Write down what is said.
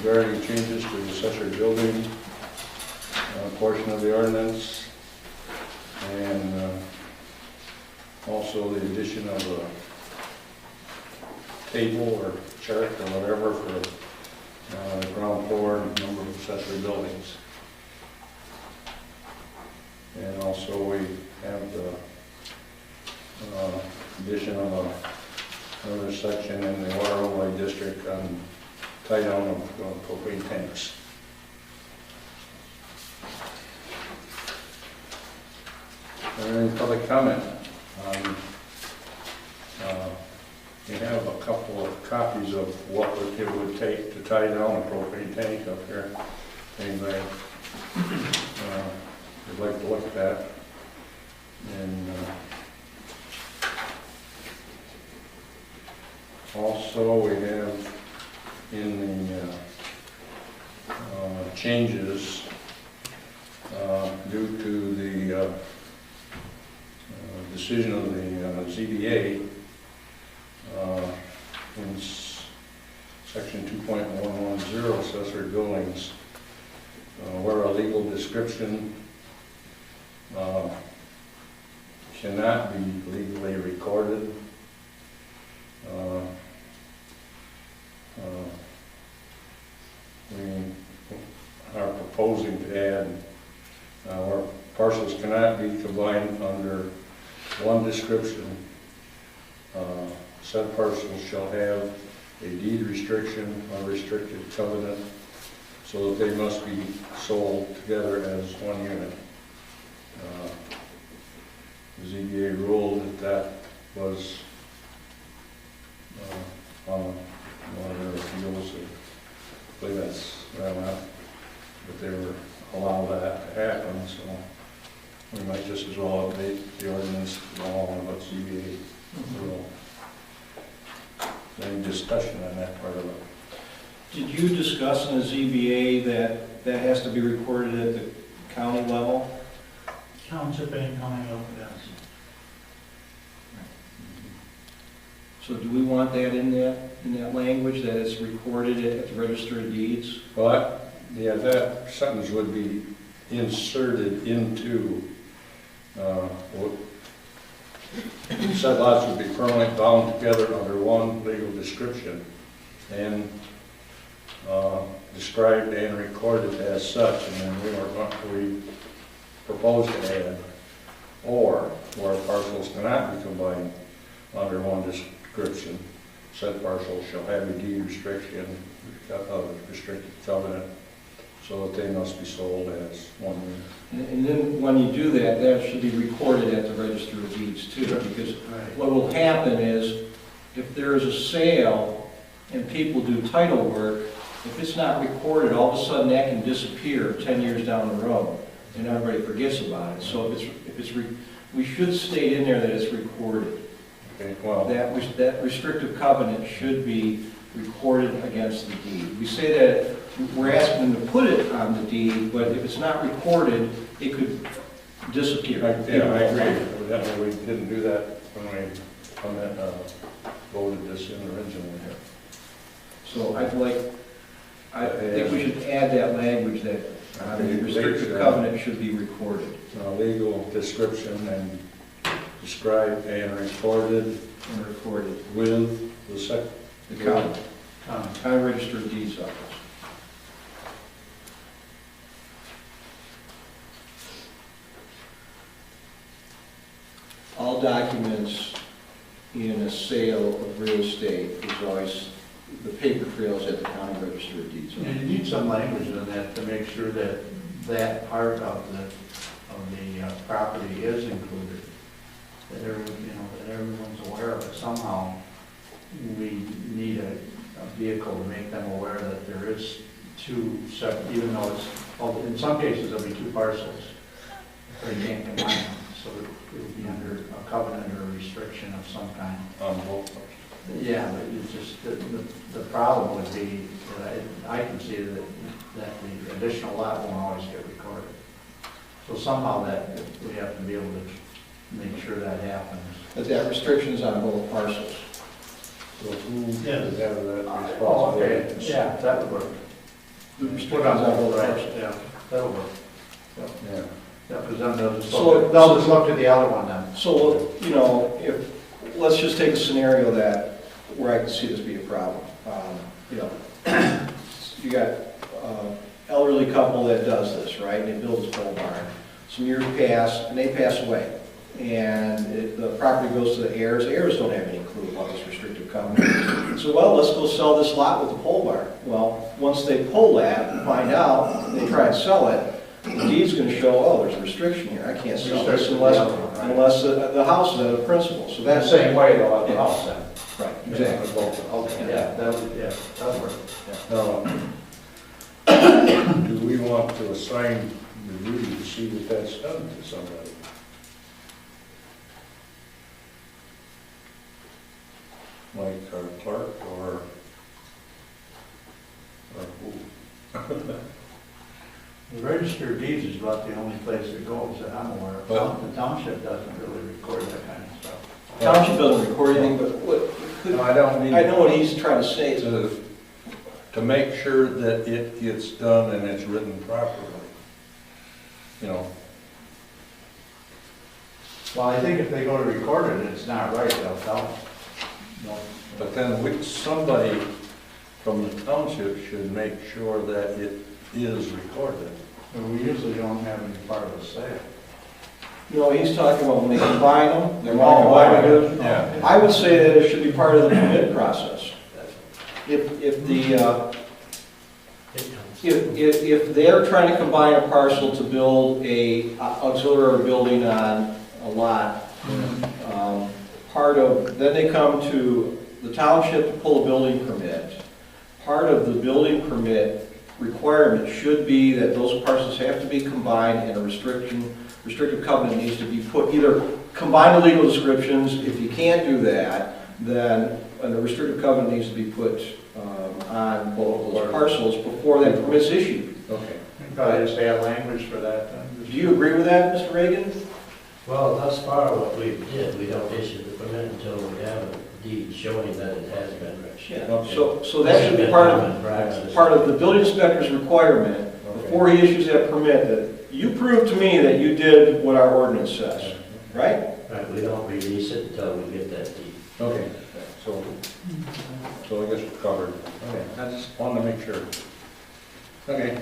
regarding changes to the accessory building portion of the ordinance, and also the addition of a table or chart or whatever for the ground floor and number of accessory buildings. And also we have the addition of another section in the water overlay district on tie down of propane tanks. Are there any public comment? We have a couple of copies of what it would take to tie down a propane tank up here. Anybody would like to look at that? And also we have in the changes due to the decision of the ZBA in section 2.110 accessory buildings, where a legal description cannot be legally recorded. We are proposing to add where parcels cannot be combined under one description. Said parcels shall have a deed restriction or restricted covenant, so that they must be sold together as one unit. The ZBA ruled that was on one of their appeals. I believe that's well enough, but they were allowed that to happen, so we might just as well update the ordinance along with what ZBA rule. Any discussion on that part of it? Did you discuss in the ZBA that that has to be recorded at the county level? Township and county level, yes. So do we want that in that language, that it's recorded at the Register of Deeds? Well, yeah, that sentence would be inserted into said lots would be permanently bound together under one legal description and described and recorded as such. And then we proposed to add, or where parcels cannot be combined under one description, said parcels shall have a deed restriction, restricted covenant, so that they must be sold as one unit. And then when you do that, that should be recorded at the Register of Deeds too, because what will happen is if there is a sale and people do title work, if it's not recorded, all of a sudden that can disappear 10 years down the road and everybody forgets about it. So we should state in there that it's recorded. Okay, well, that restrictive covenant should be recorded against the deed. We say that we're asking them to put it on the deed, but if it's not recorded, it could disappear. I agree. Evidently, we didn't do that when we voted this in originally. So I think we should add that language that the restrictive covenant should be recorded. Legal description and described and recorded. With the County Register of Deeds office. All documents in a sale of real estate is always, the paper trails at the County Register of Deeds. And you need some language in that to make sure that that part of the property is included. That everyone's aware of it. Somehow we need a vehicle to make them aware that there is two separate, even though it's, well, in some cases there'll be two parcels. They can't combine them, so it would be under a covenant or a restriction of some kind. on both. Yeah, but it's just, the problem would be that I can see that the additional lot won't always get recorded. So somehow that we have to be able to make sure that happens. But that restriction is on both parcels. So who does have that Oh, okay, responsibility? yeah, that would work. the Put restrictions on on that, both right, parcels. yeah, that'll work. Yeah. Yeah, because then they'll just So, look, they'll just look to the other one then. So, you know, if, let's just take a scenario that, where I can see this be a problem. You know, you got elderly couple that does this, right, and they build this pole barn. Some years pass, and they pass away. And the property goes to the heirs don't have any clue about this restrictive covenant. So, well, let's go sell this lot with the pole barn. Well, once they pull that and find out, and they try and sell it, the deed's gonna show, oh, there's a restriction here, I can't sell this unless the house is at a principal, so That's that's. the same way though, at the house then. Right, exactly. Okay, yeah, that'll work. Now, do we want to assign the duty to see that that's done to somebody? Like our clerk or who? The register of deeds is about the only place it goes that I'm aware of. Well- The township doesn't really record that kind of stuff. Township doesn't record anything, but what, No, I don't mean. I know what he's trying to say. To make sure that it gets done and it's written properly. You know, Well, I think if they go to record it and it's not right, they'll tell us. no, but then somebody from the township should make sure that it is recorded. And we usually don't have any part of the sale. You know, he's talking about when they combine them, they're all combined. Yeah. I would say that it should be part of the permit process. If they're trying to combine a parcel to build a auxiliary building on a lot, then they come to the township to pull a building permit. Part of the building permit requirement should be that those parcels have to be combined and a restrictive covenant needs to be put, either combine the legal descriptions. If you can't do that, then a restrictive covenant needs to be put on both those parcels before that permit's issued. Okay. You probably just add language for that then. Do you agree with that, Mr. Reagan? Well, thus far, what we did, we don't issue the permit until we have a deed showing that it has been registered. Yeah. So that should be part of the building inspector's requirement before he issues that permit, that you prove to me that you did what our ordinance says, right? Right, we don't release it until we get that deed. Okay, so I guess we're covered. Okay, I just wanted to make sure. Okay.